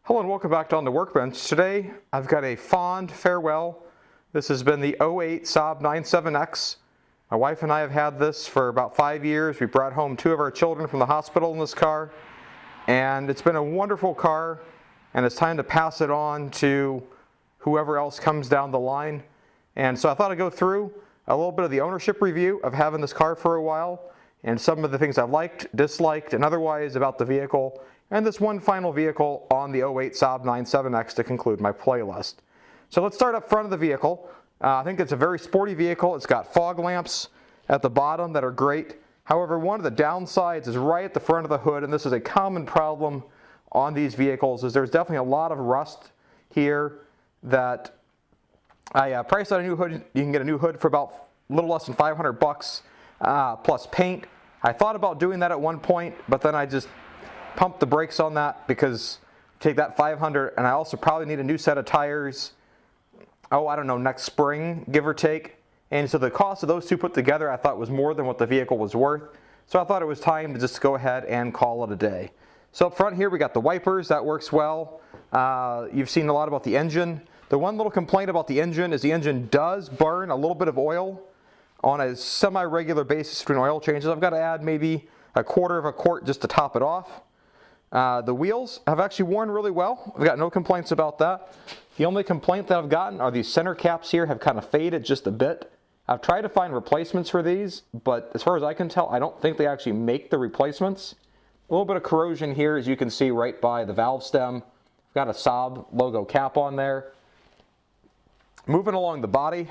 Hello and welcome back to On the Workbench. Today I've got a fond farewell. This has been the '08 Saab 97X. My wife and I have had this for about 5 years. We brought home 2 of our children from the hospital in this car, and it's been a wonderful car, and it's time to pass it on to whoever else comes down the line. And so I thought I'd go through a little bit of the ownership review of having this car for a while, and some of the things I've liked, disliked, and otherwise about the vehicle, and this one final vehicle on the '08 Saab 97X to conclude my playlist. So let's start up front of the vehicle. I think it's a very sporty vehicle. It's got fog lamps at the bottom that are great. However, one of the downsides is right at the front of the hood, and this is a common problem on these vehicles, is there's definitely a lot of rust here that I priced out a new hood. You can get a new hood for about a little less than $500 plus paint. I thought about doing that at one point, but then I just pumped the brakes on that because take that $500, and I also probably need a new set of tires. I don't know, next spring, give or take. And so the cost of those two put together I thought was more than what the vehicle was worth. So I thought it was time to just go ahead and call it a day. So up front here we got the wipers. That works well. You've seen a lot about the engine. The one little complaint about the engine is the engine does burn a little bit of oil on a semi-regular basis between oil changes. I've got to add maybe a quarter of a quart just to top it off. The wheels have actually worn really well. I've got no complaints about that. The only complaint that I've gotten are these center caps here have kind of faded just a bit. I've tried to find replacements for these, but as far as I can tell, I don't think they actually make the replacements. A little bit of corrosion here, as you can see right by the valve stem. I've got a Saab logo cap on there. Moving along the body.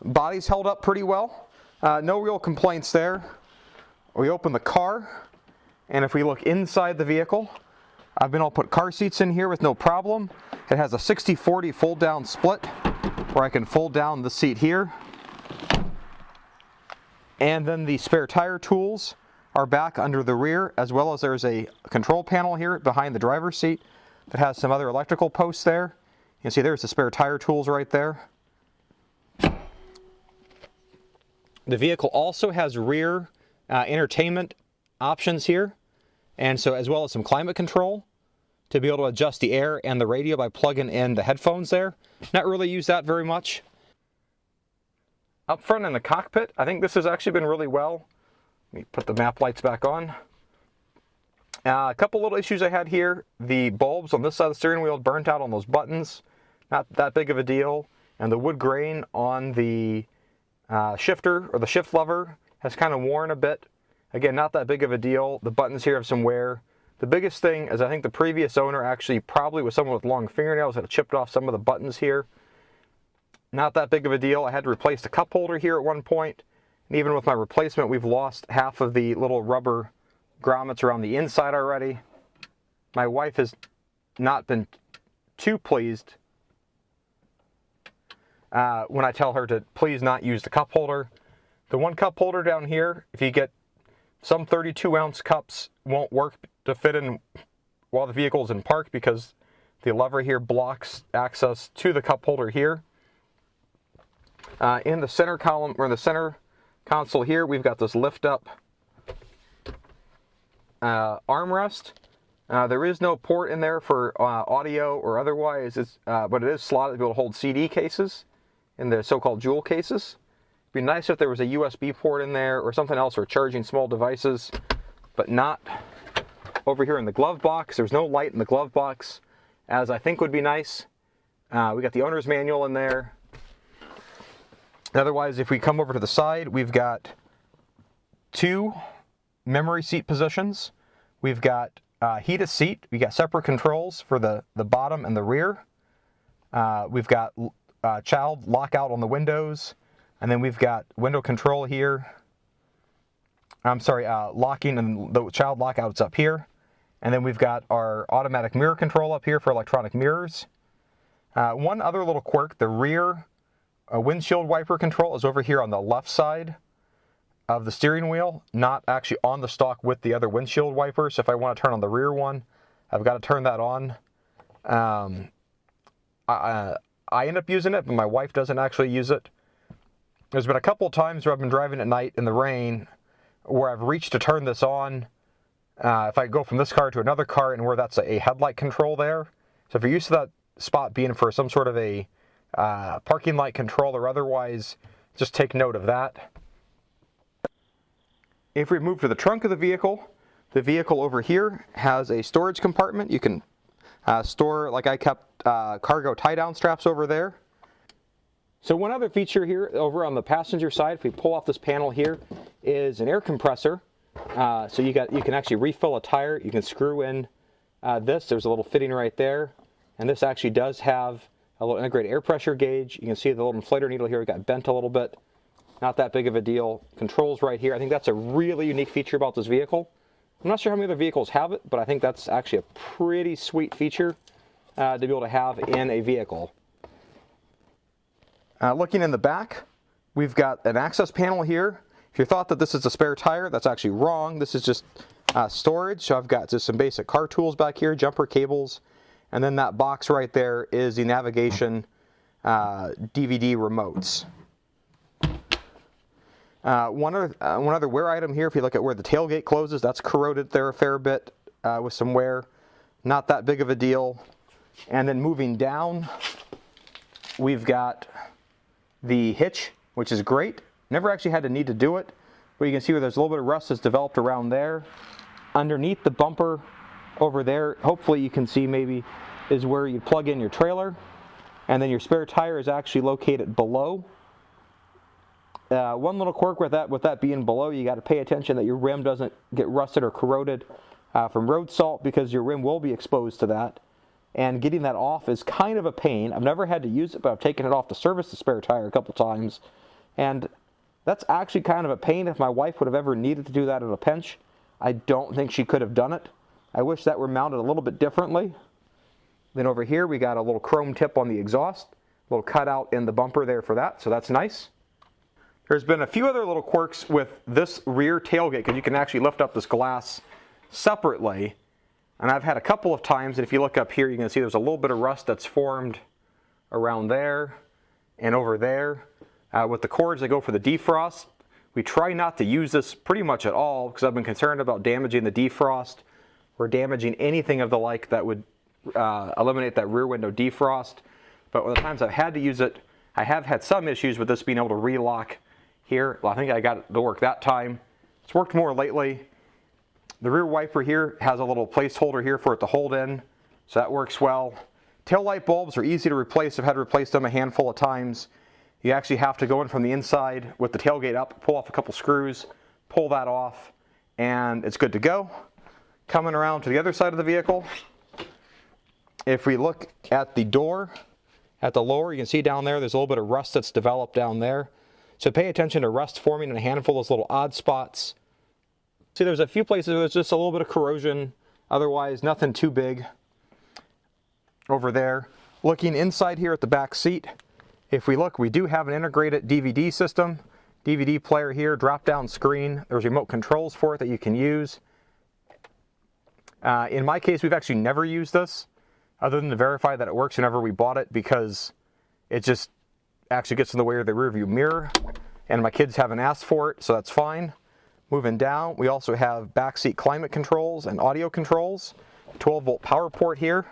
Body's held up pretty well. No real complaints there. We open the car, and if we look inside the vehicle, I've been able to put car seats in here with no problem. It has a 60-40 fold down split where I can fold down the seat here. And then the spare tire tools are back under the rear, as well as there's a control panel here behind the driver's seat that has some other electrical posts there. You can see there's the spare tire tools right there. The vehicle also has rear entertainment options here, and so as well as some climate control to be able to adjust the air and the radio by plugging in the headphones there. Not really used that very much. Up front in the cockpit, I think this has actually been really well. Let me put the map lights back on. A couple little issues I had here. The bulbs on this side of the steering wheel burnt out on those buttons. Not that big of a deal. And the wood grain on the shifter or the shift lever has kind of worn a bit. Again, not that big of a deal. The buttons here have some wear. The biggest thing is I think the previous owner actually probably was someone with long fingernails that chipped off some of the buttons here. Not that big of a deal. I had to replace the cup holder here at one point. And even with my replacement, we've lost half of the little rubber grommets around the inside already. My wife has not been too pleased when I tell her to please not use the cup holder. The one cup holder down here, if you get some 32-ounce cups, won't work to fit in while the vehicle is in park because the lever here blocks access to the cup holder here. In the center column, or in the center console here, we've got this lift-up armrest. There is no port in there for audio or otherwise, but it is slotted to be able to hold CD cases in the so-called jewel cases. It'd be nice if there was a USB port in there or something else for charging small devices, but not over here in the glove box. There's no light in the glove box, as I think would be nice. We got the owner's manual in there. Otherwise, if we come over to the side, we've got 2 memory seat positions. We've got heated seat. We got separate controls for the bottom and the rear. We've got child lockout on the windows. And then we've got window control here. Locking and the child lockout's up here. And then we've got our automatic mirror control up here for electronic mirrors. One other little quirk, the rear windshield wiper control is over here on the left side of the steering wheel, not actually on the stalk with the other windshield wipers. So if I want to turn on the rear one, I've got to turn that on. I end up using it, but my wife doesn't actually use it. There's been a couple of times where I've been driving at night in the rain where I've reached to turn this on. If I go from this car to another car and where that's a headlight control there, So if you're used to that spot being for some sort of a parking light control or otherwise, just take note of that. If we move to the trunk of the vehicle over here has a storage compartment. You can store, like I kept cargo tie-down straps over there. So one other feature here over on the passenger side, if we pull off this panel here, is an air compressor. So you can actually refill a tire. You can screw in this. There's a little fitting right there. And this actually does have a little integrated air pressure gauge. You can see the little inflator needle here got bent a little bit. Not that big of a deal. Controls right here. I think that's a really unique feature about this vehicle. I'm not sure how many other vehicles have it, but I think that's actually a pretty sweet feature to be able to have in a vehicle. Looking in the back, we've got an access panel here. If you thought that this is a spare tire, that's actually wrong. This is just storage. So I've got just some basic car tools back here, jumper cables, and then that box right there is the navigation DVD remotes. One other wear item here, if you look at where the tailgate closes, that's corroded there a fair bit with some wear. Not that big of a deal. And then moving down, we've got the hitch, which is great. Never actually had to need to do it, but you can see where there's a little bit of rust that's developed around there. Underneath the bumper over there, hopefully you can see maybe, is where you plug in your trailer. And then your spare tire is actually located below. One little quirk with that being below, you got to pay attention that your rim doesn't get rusted or corroded from road salt, because your rim will be exposed to that. And getting that off is kind of a pain. I've never had to use it, but I've taken it off to service the spare tire a couple times. And that's actually kind of a pain. If my wife would have ever needed to do that at a pinch, I don't think she could have done it. I wish that were mounted a little bit differently. Then over here we got a little chrome tip on the exhaust, a little cutout in the bumper there for that, so that's nice. There's been a few other little quirks with this rear tailgate, because you can actually lift up this glass separately. And I've had a couple of times, and if you look up here, you can see there's a little bit of rust that's formed around there and over there. With the cords that go for the defrost, we try not to use this pretty much at all, because I've been concerned about damaging the defrost or damaging anything of the like that would eliminate that rear window defrost. But when the times I've had to use it, I have had some issues with this being able to relock here. Well, I think I got it to work that time. It's worked more lately. The rear wiper here has a little placeholder here for it to hold in, so that works well. Tail light bulbs are easy to replace. I've had to replace them a handful of times. You actually have to go in from the inside with the tailgate up, pull off a couple screws, pull that off, and it's good to go. Coming around to the other side of the vehicle, if we look at the door at the lower, you can see down there there's a little bit of rust that's developed down there. So pay attention to rust forming in a handful of those little odd spots. See, there's a few places where there's just a little bit of corrosion, otherwise nothing too big over there. Looking inside here at the back seat, if we look, we do have an integrated DVD system, DVD player here, drop down screen. There's remote controls for it that you can use. In my case, we've actually never used this, other than to verify that it works whenever we bought it, because it just actually gets in the way of the rear view mirror, and my kids haven't asked for it, so that's fine. Moving down, we also have backseat climate controls and audio controls. 12-volt power port here.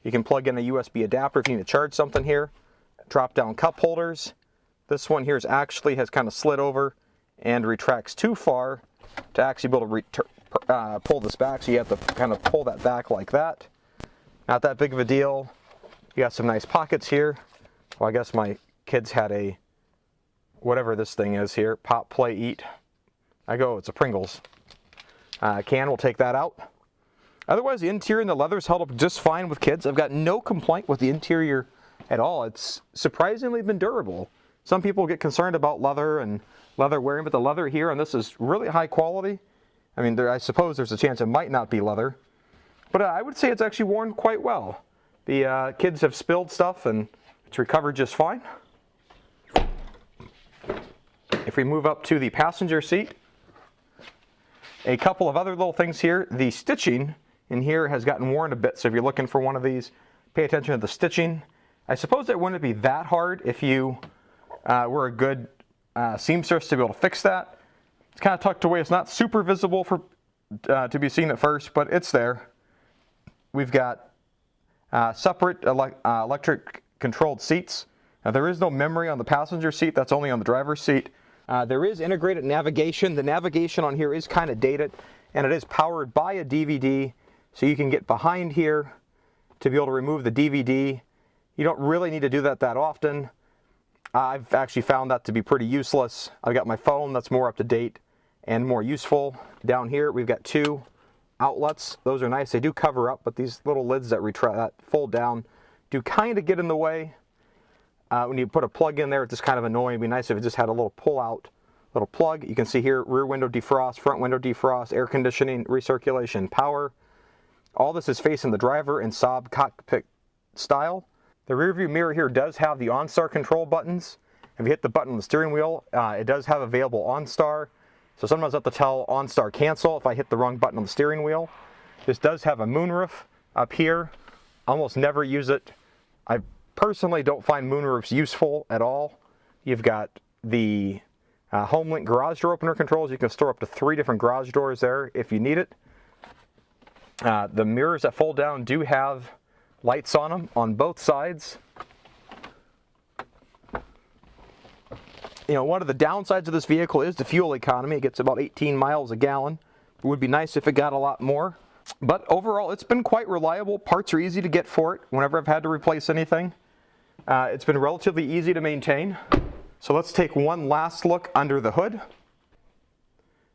You can plug in a USB adapter if you need to charge something here. Drop-down cup holders. This one here has kind of slid over and retracts too far to actually be able to pull this back, so you have to kind of pull that back like that. Not that big of a deal. You got some nice pockets here. Well, I guess my kids had a, whatever this thing is here, pop, play, eat. It's a Pringles can. We'll take that out. Otherwise, the interior and the leather's held up just fine with kids. I've got no complaint with the interior at all. It's surprisingly been durable. Some people get concerned about leather and leather wearing, but the leather here on this is really high quality. I mean, I suppose there's a chance it might not be leather, but I would say it's actually worn quite well. The kids have spilled stuff and it's recovered just fine. If we move up to the passenger seat, a couple of other little things here. The stitching in here has gotten worn a bit, so if you're looking for one of these, pay attention to the stitching. I suppose it wouldn't be that hard if you were a good seamstress to be able to fix that. It's kind of tucked away. It's not super visible for to be seen at first, but it's there. We've got separate electric controlled seats. Now, there is no memory on the passenger seat, that's only on the driver's seat. There is integrated navigation. The navigation on here is kind of dated, and it is powered by a DVD, so you can get behind here to be able to remove the DVD. You don't really need to do that often. I've actually found that to be pretty useless. I've got my phone that's more up to date and more useful. Down here we've got 2 outlets. Those are nice. They do cover up, but these little lids that fold down do kind of get in the way. When you put a plug in there, it's just kind of annoying. It'd be nice if it just had a little pull-out little plug. You can see here, rear window defrost, front window defrost, air conditioning, recirculation, power. All this is facing the driver in Saab cockpit style. The rear view mirror here does have the OnStar control buttons. If you hit the button on the steering wheel, it does have available OnStar. So sometimes I have to tell OnStar cancel if I hit the wrong button on the steering wheel. This does have a moonroof up here. Almost never use it. I personally don't find moonroofs useful at all. You've got the HomeLink garage door opener controls. You can store up to 3 different garage doors there if you need it. The mirrors that fold down do have lights on them on both sides. You know, one of the downsides of this vehicle is the fuel economy. It gets about 18 miles a gallon. It would be nice if it got a lot more. But overall, it's been quite reliable. Parts are easy to get for it whenever I've had to replace anything. It's been relatively easy to maintain. So let's take one last look under the hood.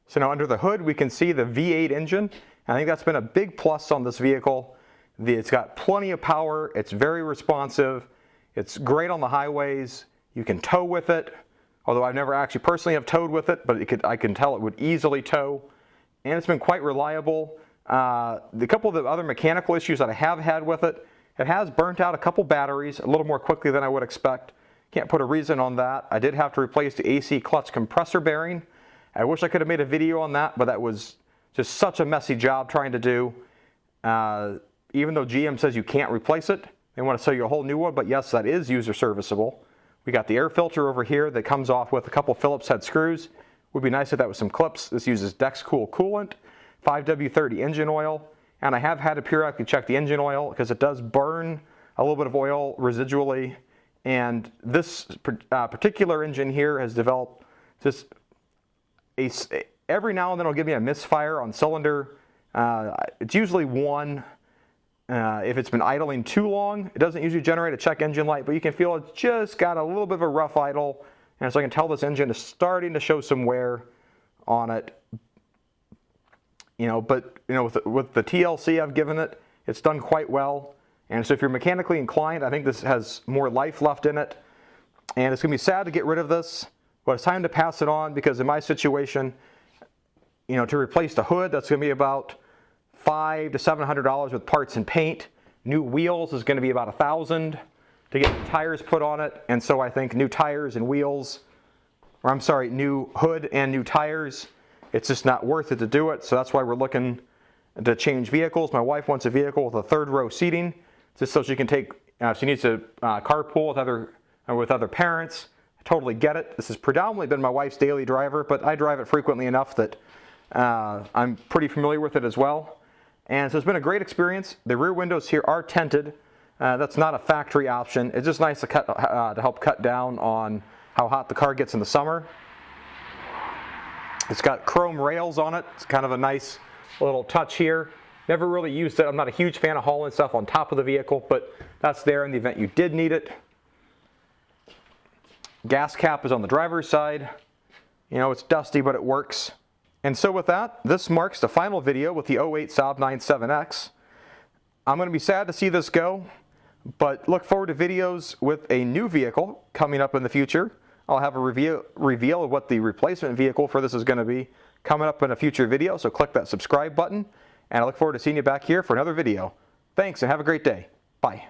So now under the hood, we can see the V8 engine. I think that's been a big plus on this vehicle. It's got plenty of power. It's very responsive. It's great on the highways. You can tow with it. Although I've never actually personally have towed with it, but I can tell it would easily tow. And it's been quite reliable. The couple of the other mechanical issues that I have had with it, it has burnt out a couple batteries a little more quickly than I would expect. Can't put a reason on that. I did have to replace the AC clutch compressor bearing. I wish I could have made a video on that, but that was just such a messy job trying to do. Even though GM says you can't replace it, they want to sell you a whole new one, but yes, that is user serviceable. We got the air filter over here that comes off with a couple Phillips head screws. Would be nice if that was some clips. This uses Dexcool coolant, 5W30 engine oil, and I have had to periodically check the engine oil because it does burn a little bit of oil residually. And this particular engine here has developed just every now and then it'll give me a misfire on cylinder. It's usually one. If it's been idling too long, it doesn't usually generate a check engine light, but you can feel it's just got a little bit of a rough idle. And so I can tell this engine is starting to show some wear on it. But with the TLC I've given it, it's done quite well. And so if you're mechanically inclined, I think this has more life left in it. And it's going to be sad to get rid of this, but it's time to pass it on because in my situation, to replace the hood, that's going to be about $500 to $700 with parts and paint. New wheels is going to be about $1,000 to get the tires put on it. And so I think new tires and wheels, new hood and new tires, it's just not worth it to do it. So that's why we're looking to change vehicles. My wife wants a vehicle with a 3rd row seating, just so she can take, if she needs to carpool with other parents. I totally get it. This has predominantly been my wife's daily driver, but I drive it frequently enough that I'm pretty familiar with it as well. And so it's been a great experience. The rear windows here are tinted. That's not a factory option. It's just nice to help cut down on how hot the car gets in the summer. It's got chrome rails on it. It's kind of a nice little touch here. Never really used it. I'm not a huge fan of hauling stuff on top of the vehicle, but that's there in the event you did need it. Gas cap is on the driver's side. It's dusty, but it works. And so with that, this marks the final video with the 08 Saab 97X. I'm going to be sad to see this go, but look forward to videos with a new vehicle coming up in the future. I'll have a reveal of what the replacement vehicle for this is going to be coming up in a future video, so click that subscribe button, and I look forward to seeing you back here for another video. Thanks, and have a great day. Bye.